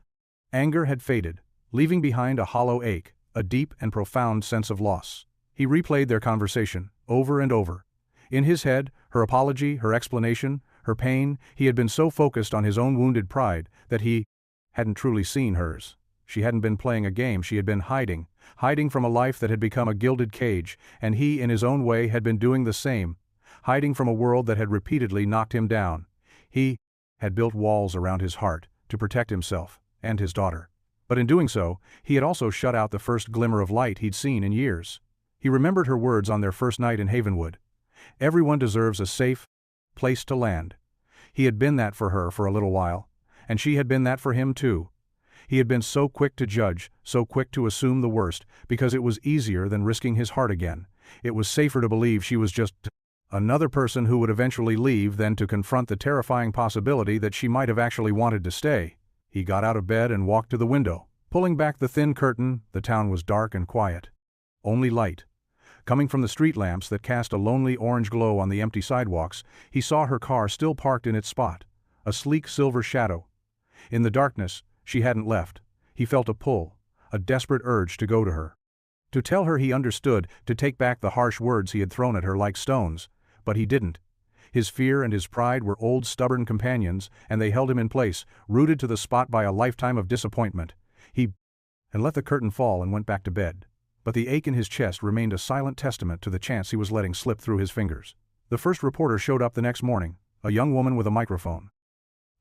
anger had faded, leaving behind a hollow ache, a deep and profound sense of loss. He replayed their conversation, over and over. In his head, her apology, her explanation, her pain. He had been so focused on his own wounded pride that he hadn't truly seen hers. She hadn't been playing a game, she had been hiding from a life that had become a gilded cage, and he, in his own way, had been doing the same, hiding from a world that had repeatedly knocked him down. He had built walls around his heart to protect himself and his daughter. But in doing so, he had also shut out the first glimmer of light he'd seen in years. He remembered her words on their first night in Havenwood. Everyone deserves a safe place to land. He had been that for her for a little while, and she had been that for him too. He had been so quick to judge, so quick to assume the worst, because it was easier than risking his heart again. It was safer to believe she was just another person who would eventually leave than to confront the terrifying possibility that she might have actually wanted to stay. He got out of bed and walked to the window. Pulling back the thin curtain, the town was dark and quiet. Only light. Coming from the street lamps that cast a lonely orange glow on the empty sidewalks, he saw her car still parked in its spot, a sleek silver shadow. In the darkness, she hadn't left. He felt a pull, a desperate urge to go to her. To tell her he understood, to take back the harsh words he had thrown at her like stones. But he didn't. His fear and his pride were old stubborn companions, and they held him in place, rooted to the spot by a lifetime of disappointment. He let the curtain fall and went back to bed. But the ache in his chest remained a silent testament to the chance he was letting slip through his fingers. The first reporter showed up the next morning, a young woman with a microphone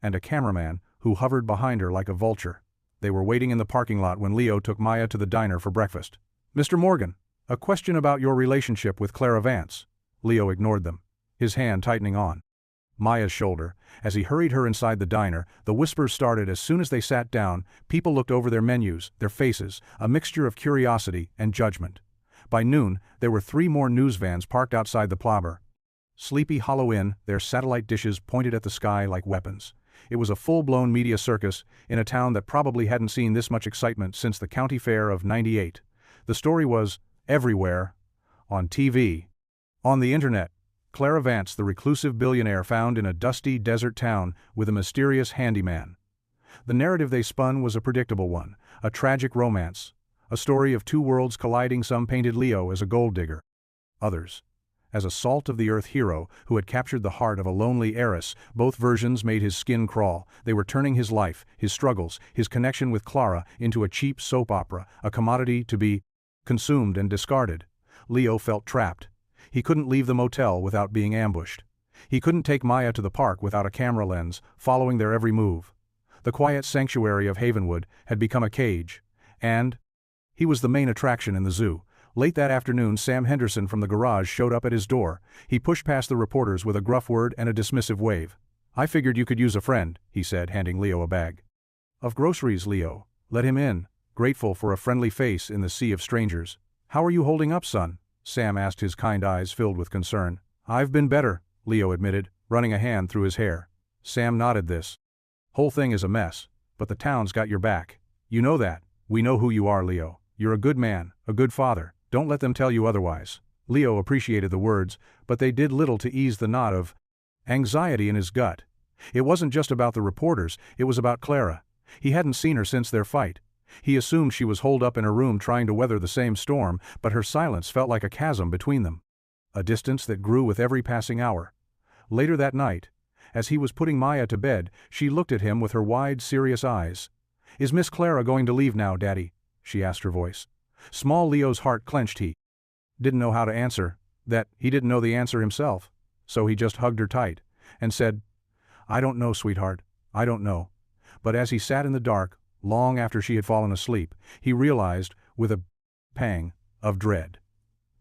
and a cameraman who hovered behind her like a vulture. They were waiting in the parking lot when Leo took Maya to the diner for breakfast. Mr. Morgan, a question about your relationship with Clara Vance. Leo ignored them, his hand tightening on Maya's shoulder. As he hurried her inside the diner, the whispers started as soon as they sat down. People looked over their menus, their faces, a mixture of curiosity and judgment. By noon, there were 3 more news vans parked outside the Plaber. Sleepy Hollow Inn, their satellite dishes pointed at the sky like weapons. It was a full-blown media circus in a town that probably hadn't seen this much excitement since the county fair of '98. The story was everywhere. On TV. On the internet. Clara Vance, the reclusive billionaire found in a dusty desert town with a mysterious handyman. The narrative they spun was a predictable one, a tragic romance, a story of 2 worlds colliding. Some painted Leo as a gold digger. Others as a salt-of-the-earth hero who had captured the heart of a lonely heiress. Both versions made his skin crawl. They were turning his life, his struggles, his connection with Clara into a cheap soap opera, a commodity to be consumed and discarded. Leo felt trapped. He couldn't leave the motel without being ambushed. He couldn't take Maya to the park without a camera lens, following their every move. The quiet sanctuary of Havenwood had become a cage, and he was the main attraction in the zoo. Late that afternoon, Sam Henderson from the garage showed up at his door. He pushed past the reporters with a gruff word and a dismissive wave. I figured you could use a friend, he said, handing Leo a bag of groceries. Leo let him in, grateful for a friendly face in the sea of strangers. How are you holding up, son? Sam asked, his kind eyes filled with concern. I've been better, Leo admitted, running a hand through his hair. Sam nodded. This whole thing is a mess, but the town's got your back. You know that. We know who you are, Leo. You're a good man, a good father, don't let them tell you otherwise. Leo appreciated the words, but they did little to ease the knot of anxiety in his gut. It wasn't just about the reporters, it was about Clara. He hadn't seen her since their fight. He assumed she was holed up in her room trying to weather the same storm, but her silence felt like a chasm between them. A distance that grew with every passing hour. Later that night, as he was putting Maya to bed, she looked at him with her wide, serious eyes. "Is Miss Clara going to leave now, Daddy?" she asked her voice. Small Leo's heart clenched. He didn't know how to answer, that he didn't know the answer himself, so he just hugged her tight and said, "I don't know, sweetheart, I don't know." But as he sat in the dark, long after she had fallen asleep, he realized, with a pang of dread,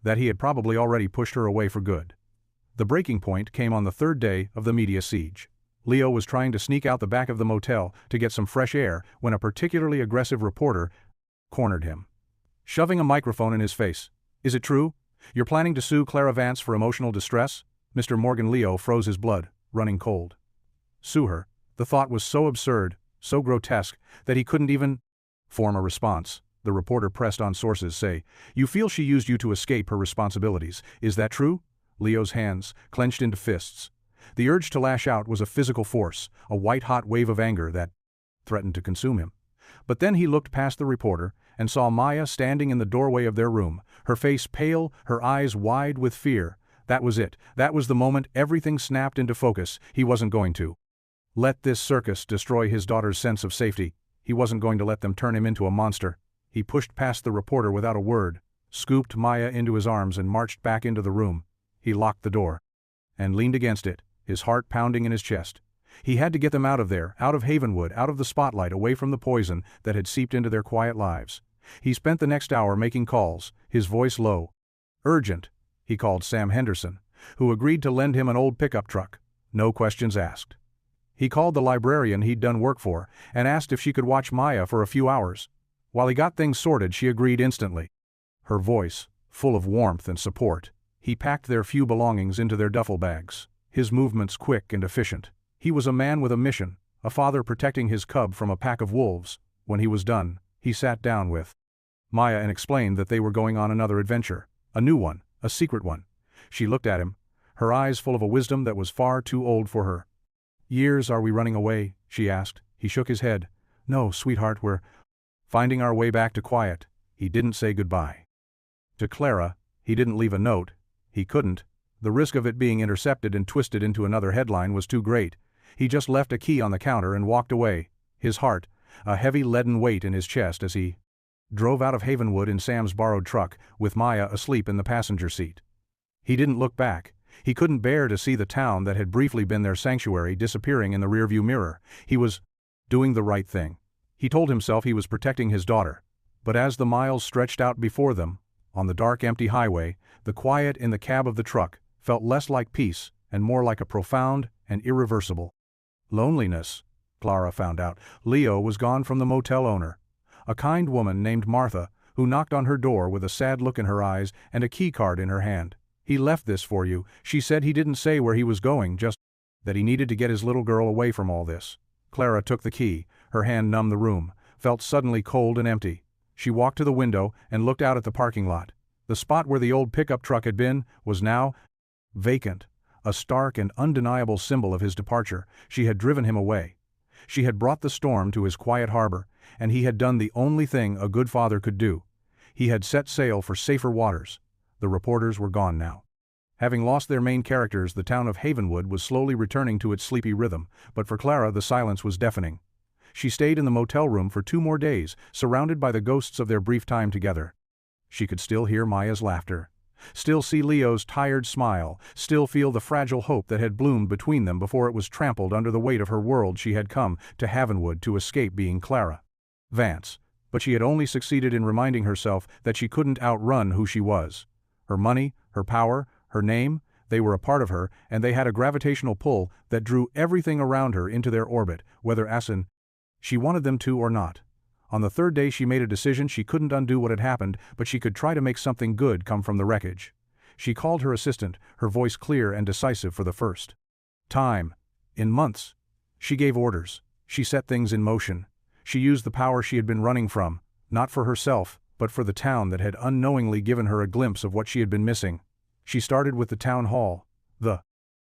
that he had probably already pushed her away for good. The breaking point came on the third day of the media siege. Leo was trying to sneak out the back of the motel to get some fresh air when a particularly aggressive reporter cornered him, shoving a microphone in his face. "Is it true? You're planning to sue Clara Vance for emotional distress?" Mr. Morgan Leo froze his blood, running cold. Sue her? The thought was so absurd, so grotesque, that he couldn't even form a response. The reporter pressed on. Sources say, "You feel she used you to escape her responsibilities. Is that true?" Leo's hands clenched into fists. The urge to lash out was a physical force, a white-hot wave of anger that threatened to consume him. But then he looked past the reporter and saw Maya standing in the doorway of their room, her face pale, her eyes wide with fear. That was it. That was the moment everything snapped into focus. He wasn't going to let this circus destroy his daughter's sense of safety. He wasn't going to let them turn him into a monster. He pushed past the reporter without a word, scooped Maya into his arms and marched back into the room. He locked the door and leaned against it, his heart pounding in his chest. He had to get them out of there, out of Havenwood, out of the spotlight, away from the poison that had seeped into their quiet lives. He spent the next hour making calls, his voice low. Urgent. He called Sam Henderson, who agreed to lend him an old pickup truck. No questions asked. He called the librarian he'd done work for and asked if she could watch Maya for a few hours. While he got things sorted, she agreed instantly. Her voice, full of warmth and support. He packed their few belongings into their duffel bags, his movements quick and efficient. He was a man with a mission, a father protecting his cub from a pack of wolves. When he was done, he sat down with Maya and explained that they were going on another adventure, a new one, a secret one. She looked at him, her eyes full of a wisdom that was far too old for her. "Years are we running away?" she asked. He shook his head. "No, sweetheart, we're finding our way back to quiet." He didn't say goodbye to Clara. He didn't leave a note. He couldn't. The risk of it being intercepted and twisted into another headline was too great. He just left a key on the counter and walked away, his heart, a heavy leaden weight in his chest as he drove out of Havenwood in Sam's borrowed truck, with Maya asleep in the passenger seat. He didn't look back. He couldn't bear to see the town that had briefly been their sanctuary disappearing in the rearview mirror. He was doing the right thing. He told himself he was protecting his daughter. But as the miles stretched out before them, on the dark empty highway, the quiet in the cab of the truck felt less like peace and more like a profound and irreversible loneliness. Clara found out. Leo was gone from the motel owner, a kind woman named Martha, who knocked on her door with a sad look in her eyes and a key card in her hand. "He left this for you," she said. He didn't say where he was going, just that he needed to get his little girl away from all this. Clara took the key, her hand numbed the room, felt suddenly cold and empty. She walked to the window and looked out at the parking lot. The spot where the old pickup truck had been was now vacant, a stark and undeniable symbol of his departure. She had driven him away. She had brought the storm to his quiet harbor, and he had done the only thing a good father could do. He had set sail for safer waters. The reporters were gone now. Having lost their main characters, the town of Havenwood was slowly returning to its sleepy rhythm, but for Clara the silence was deafening. She stayed in the motel room for 2 more days, surrounded by the ghosts of their brief time together. She could still hear Maya's laughter, still see Leo's tired smile, still feel the fragile hope that had bloomed between them before it was trampled under the weight of her world. She had come to Havenwood to escape being Clara Vance, but she had only succeeded in reminding herself that she couldn't outrun who she was. Her money, her power, her name, they were a part of her, and they had a gravitational pull that drew everything around her into their orbit, whether she wanted them to or not. On the 3rd day she made a decision. She couldn't undo what had happened, but she could try to make something good come from the wreckage. She called her assistant, her voice clear and decisive for the first time in months. She gave orders. She set things in motion. She used the power she had been running from, not for herself, but for the town that had unknowingly given her a glimpse of what she had been missing. She started with the town hall, the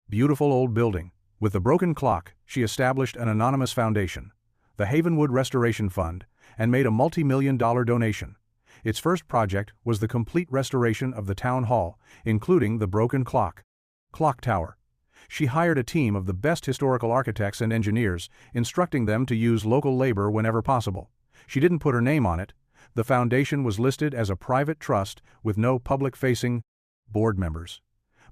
beautiful old building. With the broken clock, she established an anonymous foundation, the Havenwood Restoration Fund, and made a multi-million-dollar donation. Its first project was the complete restoration of the town hall, including the broken clock tower. She hired a team of the best historical architects and engineers, instructing them to use local labor whenever possible. She didn't put her name on it. The foundation was listed as a private trust with no public-facing board members.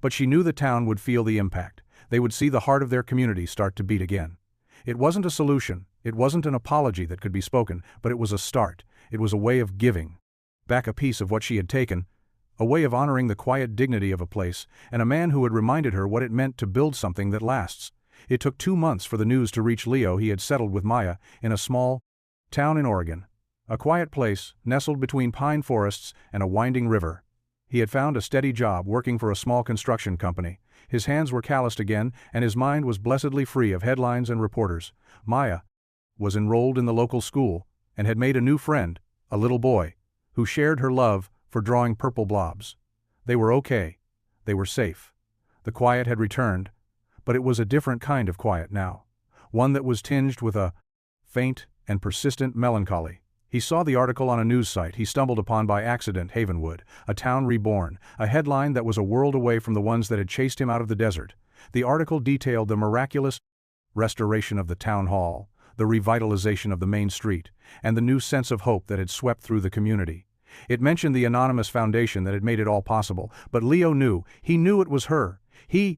But she knew the town would feel the impact. They would see the heart of their community start to beat again. It wasn't a solution, it wasn't an apology that could be spoken, but it was a start. It was a way of giving back a piece of what she had taken, a way of honoring the quiet dignity of a place, and a man who had reminded her what it meant to build something that lasts. It took 2 months for the news to reach Leo. He had settled with Maya in a small town in Oregon, a quiet place nestled between pine forests and a winding river. He had found a steady job working for a small construction company. His hands were calloused again, and his mind was blessedly free of headlines and reporters. Maya was enrolled in the local school and had made a new friend, a little boy, who shared her love for drawing purple blobs. They were okay. They were safe. The quiet had returned, but it was a different kind of quiet now, one that was tinged with a faint and persistent melancholy. He saw the article on a news site he stumbled upon by accident: Havenwood, a town reborn, a headline that was a world away from the ones that had chased him out of the desert. The article detailed the miraculous restoration of the town hall, the revitalization of the main street, and the new sense of hope that had swept through the community. It mentioned the anonymous foundation that had made it all possible, but Leo knew, he knew it was her. He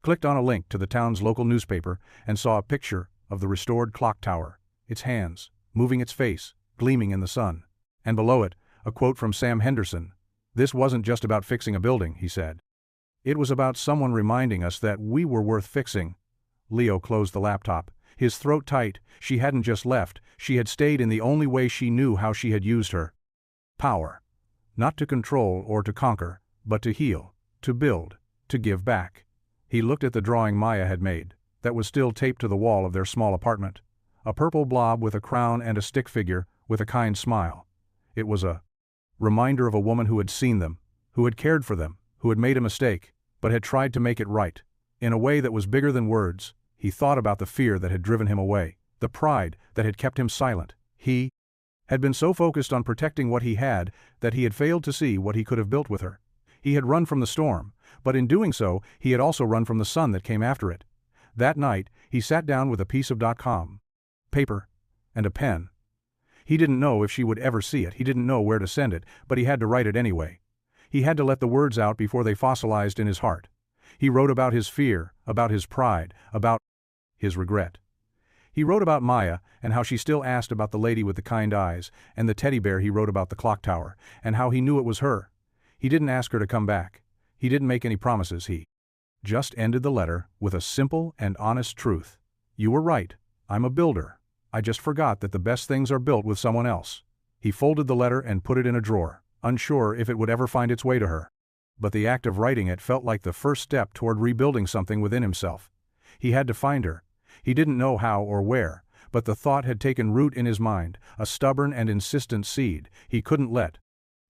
clicked on a link to the town's local newspaper and saw a picture of the restored clock tower, its hands, moving its face, gleaming in the sun. And below it, a quote from Sam Henderson. "This wasn't just about fixing a building," he said. "It was about someone reminding us that we were worth fixing." Leo closed the laptop, his throat tight. She hadn't just left, she had stayed in the only way she knew how. She had used her power. Not to control or to conquer, but to heal, to build, to give back. He looked at the drawing Maya had made, that was still taped to the wall of their small apartment. A purple blob with a crown and a stick figure, with a kind smile. It was a reminder of a woman who had seen them, who had cared for them, who had made a mistake, but had tried to make it right, in a way that was bigger than words. He thought about the fear that had driven him away, the pride that had kept him silent. He had been so focused on protecting what he had that he had failed to see what he could have built with her. He had run from the storm, but in doing so, he had also run from the sun that came after it. That night, he sat down with a piece of .com paper and a pen. He didn't know if she would ever see it, he didn't know where to send it, but he had to write it anyway. He had to let the words out before they fossilized in his heart. He wrote about his fear, about his pride, about his regret. He wrote about Maya and how she still asked about the lady with the kind eyes, and the teddy bear. He wrote about the clock tower, and how he knew it was her. He didn't ask her to come back. He didn't make any promises. He just ended the letter with a simple and honest truth. "You were right. I'm a builder. I just forgot that the best things are built with someone else." He folded the letter and put it in a drawer, unsure if it would ever find its way to her. But the act of writing it felt like the first step toward rebuilding something within himself. He had to find her. He didn't know how or where, but the thought had taken root in his mind, a stubborn and insistent seed. He couldn't let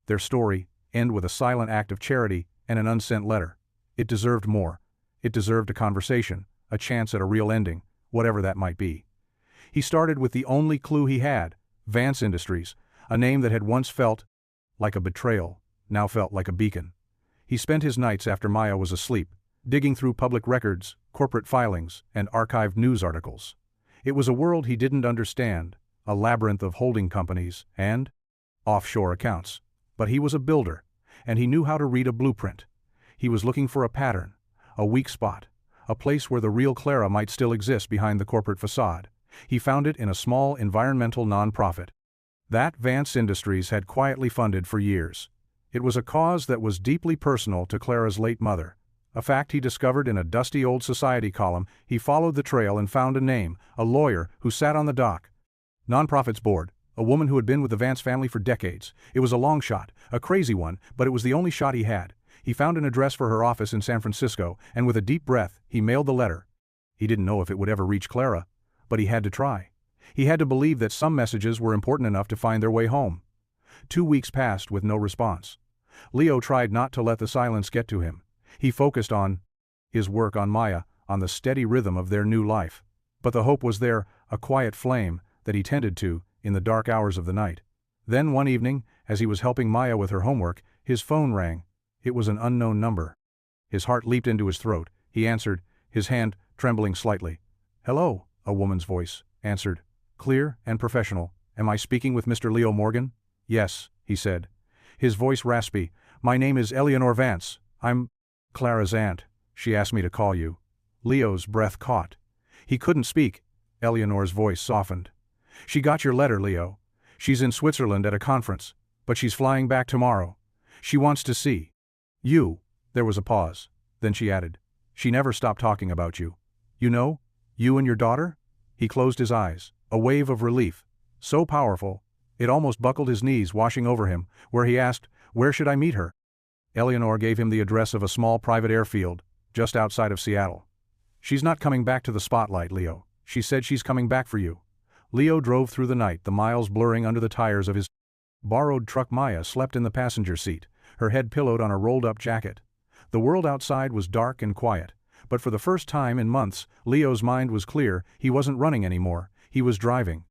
their story end with a silent act of charity and an unsent letter. It deserved more. It deserved a conversation, a chance at a real ending, whatever that might be. He started with the only clue he had: Vance Industries, a name that had once felt like a betrayal, now felt like a beacon. He spent his nights after Maya was asleep, digging through public records, corporate filings, and archived news articles. It was a world he didn't understand, a labyrinth of holding companies and offshore accounts. But he was a builder, and he knew how to read a blueprint. He was looking for a pattern, a weak spot, a place where the real Clara might still exist behind the corporate facade. He found it in a small environmental nonprofit that Vance Industries had quietly funded for years. It was a cause that was deeply personal to Clara's late mother, a fact he discovered in a dusty old society column. He followed the trail and found a name, a lawyer who sat on the nonprofit's board, a woman who had been with the Vance family for decades. It was a long shot, a crazy one, but it was the only shot he had. He found an address for her office in San Francisco, and with a deep breath, he mailed the letter. He didn't know if it would ever reach Clara, but he had to try. He had to believe that some messages were important enough to find their way home. 2 weeks passed with no response. Leo tried not to let the silence get to him. He focused on his work on Maya, on the steady rhythm of their new life. But the hope was there, a quiet flame that he tended to in the dark hours of the night. Then one evening, as he was helping Maya with her homework, his phone rang. It was an unknown number. His heart leaped into his throat. He answered, his hand trembling slightly. "Hello," a woman's voice answered, clear and professional. "Am I speaking with Mr. Leo Morgan?" "Yes," he said, his voice raspy. "My name is Eleanor Vance. I'm Clara's aunt. She asked me to call you." Leo's breath caught. He couldn't speak. Eleanor's voice softened. "She got your letter, Leo. She's in Switzerland at a conference, but she's flying back tomorrow. She wants to see you." There was a pause. Then she added, "She never stopped talking about you. You know, you and your daughter?" He closed his eyes. A wave of relief, so powerful, it almost buckled his knees, washing over him, where he asked, "Where should I meet her?" Eleanor gave him the address of a small private airfield, just outside of Seattle. "She's not coming back to the spotlight, Leo. She said she's coming back for you." Leo drove through the night, the miles blurring under the tires of his borrowed truck. Maya slept in the passenger seat, her head pillowed on a rolled-up jacket. The world outside was dark and quiet, but for the first time in months, Leo's mind was clear. He wasn't running anymore, he was driving.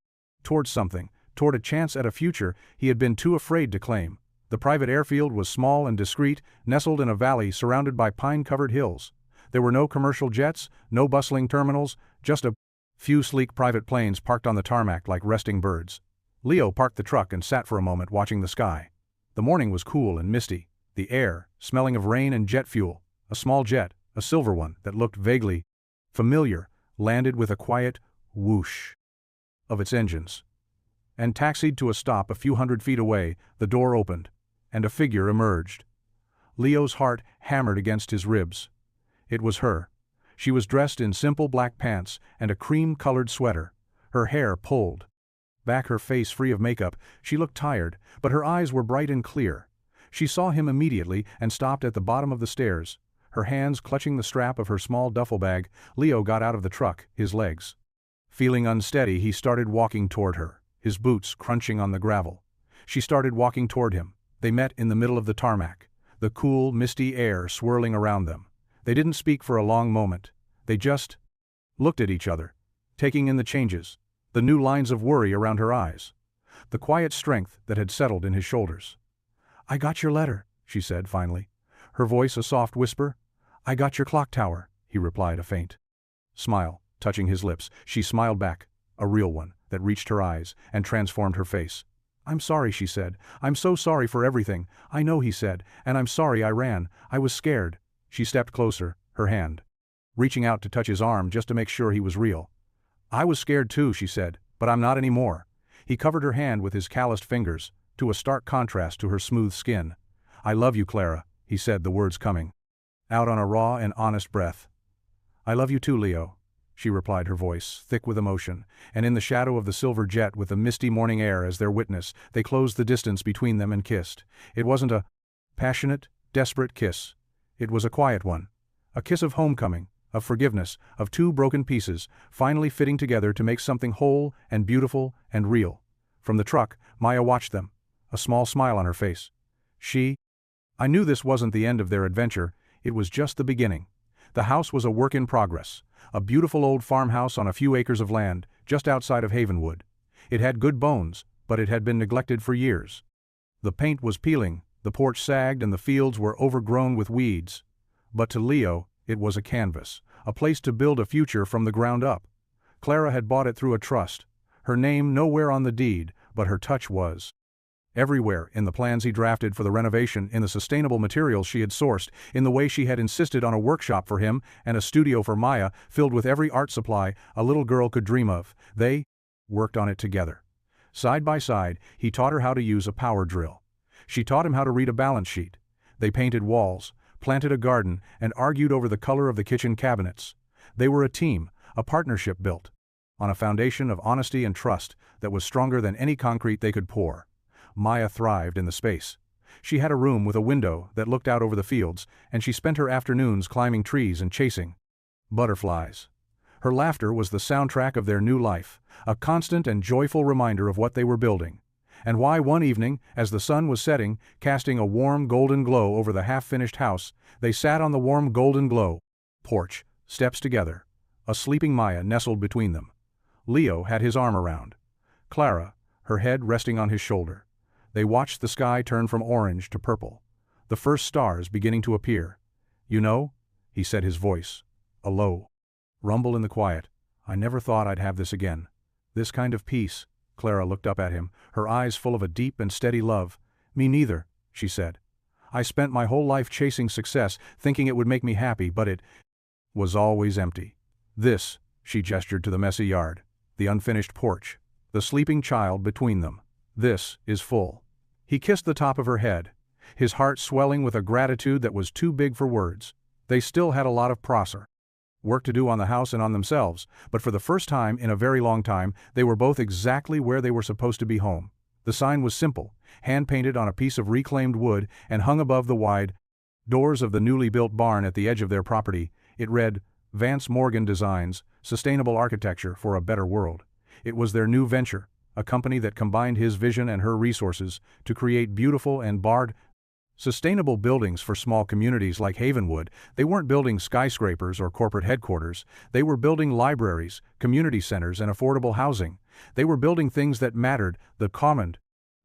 Towards something, toward a chance at a future he had been too afraid to claim. The private airfield was small and discreet, nestled in a valley surrounded by pine-covered hills. There were no commercial jets, no bustling terminals, just a few sleek private planes parked on the tarmac like resting birds. Leo parked the truck and sat for a moment watching the sky. The morning was cool and misty, the air smelling of rain and jet fuel. A small jet, a silver one that looked vaguely familiar, landed with a quiet whoosh of its engines and taxied to a stop a few hundred feet away. The door opened, and a figure emerged. Leo's heart hammered against his ribs. It was her. She was dressed in simple black pants and a cream-colored sweater, her hair pulled back, her face free of makeup. She looked tired, but her eyes were bright and clear. She saw him immediately and stopped at the bottom of the stairs, her hands clutching the strap of her small duffel bag. Leo got out of the truck, his legs feeling unsteady. He started walking toward her, his boots crunching on the gravel. She started walking toward him. They met in the middle of the tarmac, the cool, misty air swirling around them. They didn't speak for a long moment. They just looked at each other, taking in the changes, the new lines of worry around her eyes, the quiet strength that had settled in his shoulders. "I got your letter," she said finally, her voice a soft whisper. "I got your clock tower," he replied, a faint smile touching his lips. She smiled back, a real one that reached her eyes and transformed her face. "I'm sorry," she said. "I'm so sorry for everything." "I know," he said, "and I'm sorry I ran. I was scared." She stepped closer, her hand reaching out to touch his arm just to make sure he was real. "I was scared too," she said, "but I'm not anymore." He covered her hand with his calloused fingers, to a stark contrast to her smooth skin. "I love you, Clara," he said, the words coming out on a raw and honest breath. "I love you too, Leo," she replied, her voice thick with emotion, and in the shadow of the silver jet with the misty morning air as their witness, they closed the distance between them and kissed. It wasn't a passionate, desperate kiss. It was a quiet one. A kiss of homecoming, of forgiveness, of two broken pieces, finally fitting together to make something whole and beautiful and real. From the truck, Maya watched them, a small smile on her face. I knew this wasn't the end of their adventure, it was just the beginning. The house was a work in progress, a beautiful old farmhouse on a few acres of land, just outside of Havenwood. It had good bones, but it had been neglected for years. The paint was peeling, the porch sagged, and the fields were overgrown with weeds. But to Leo, it was a canvas, a place to build a future from the ground up. Clara had bought it through a trust. Her name nowhere on the deed, but her touch was everywhere, in the plans he drafted for the renovation, in the sustainable materials she had sourced, in the way she had insisted on a workshop for him and a studio for Maya, filled with every art supply a little girl could dream of. They worked on it together. Side by side, he taught her how to use a power drill. She taught him how to read a balance sheet. They painted walls, planted a garden, and argued over the color of the kitchen cabinets. They were a team, a partnership built on a foundation of honesty and trust that was stronger than any concrete they could pour. Maya thrived in the space. She had a room with a window that looked out over the fields, and she spent her afternoons climbing trees and chasing butterflies. Her laughter was the soundtrack of their new life, a constant and joyful reminder of what they were building. and why one evening, as the sun was setting, casting a warm golden glow over the half-finished house, they sat on the warm golden glow porch, steps together, a sleeping Maya nestled between them. Leo had his arm around Clara, her head resting on his shoulder. They watched the sky turn from orange to purple, the first stars beginning to appear. "You know," he said, his voice a low rumble in the quiet, "I never thought I'd have this again. This kind of peace." Clara looked up at him, her eyes full of a deep and steady love. "Me neither," she said. "I spent my whole life chasing success, thinking it would make me happy, but it was always empty. This," she gestured to the messy yard, the unfinished porch, the sleeping child between them, "this is full." He kissed the top of her head, his heart swelling with a gratitude that was too big for words. They still had a lot of work to do on the house and on themselves, but for the first time in a very long time, they were both exactly where they were supposed to be, home. The sign was simple, hand-painted on a piece of reclaimed wood and hung above the wide doors of the newly built barn at the edge of their property. It read, "Vance Morgan Designs, Sustainable Architecture for a Better World." It was their new venture, a company that combined his vision and her resources to create beautiful and sustainable buildings for small communities like Havenwood. They weren't building skyscrapers or corporate headquarters. They were building libraries, community centers, and affordable housing. They were building things that mattered, the common.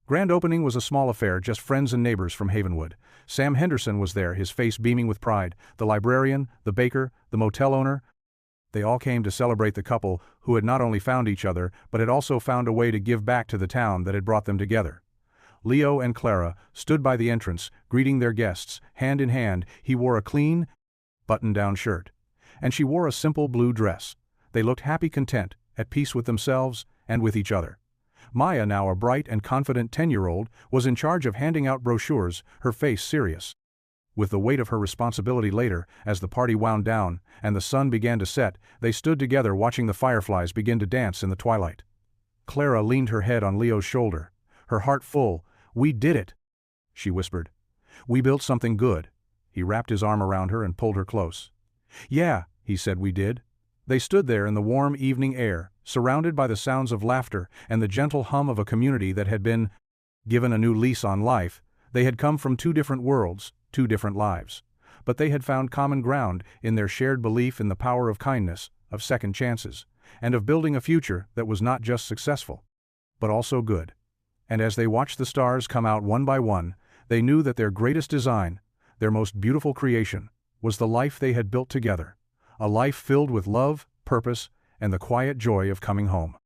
Grand opening was a small affair, just friends and neighbors from Havenwood. Sam Henderson was there, his face beaming with pride, the librarian, the baker, the motel owner. They all came to celebrate the couple who had not only found each other, but had also found a way to give back to the town that had brought them together. Leo and Clara stood by the entrance, greeting their guests, hand in hand. He wore a clean, button-down shirt, and she wore a simple blue dress. They looked happy, content, at peace with themselves and with each other. Maya, now a bright and confident 10-year-old, was in charge of handing out brochures, her face serious with the weight of her responsibility. Later, as the party wound down and the sun began to set, they stood together watching the fireflies begin to dance in the twilight. Clara leaned her head on Leo's shoulder, her heart full. "We did it," she whispered. "We built something good." He wrapped his arm around her and pulled her close. "Yeah," he said, "we did." They stood there in the warm evening air, surrounded by the sounds of laughter and the gentle hum of a community that had been given a new lease on life. They had come from two different worlds, two different lives. But they had found common ground in their shared belief in the power of kindness, of second chances, and of building a future that was not just successful, but also good. And as they watched the stars come out one by one, they knew that their greatest design, their most beautiful creation, was the life they had built together, a life filled with love, purpose, and the quiet joy of coming home.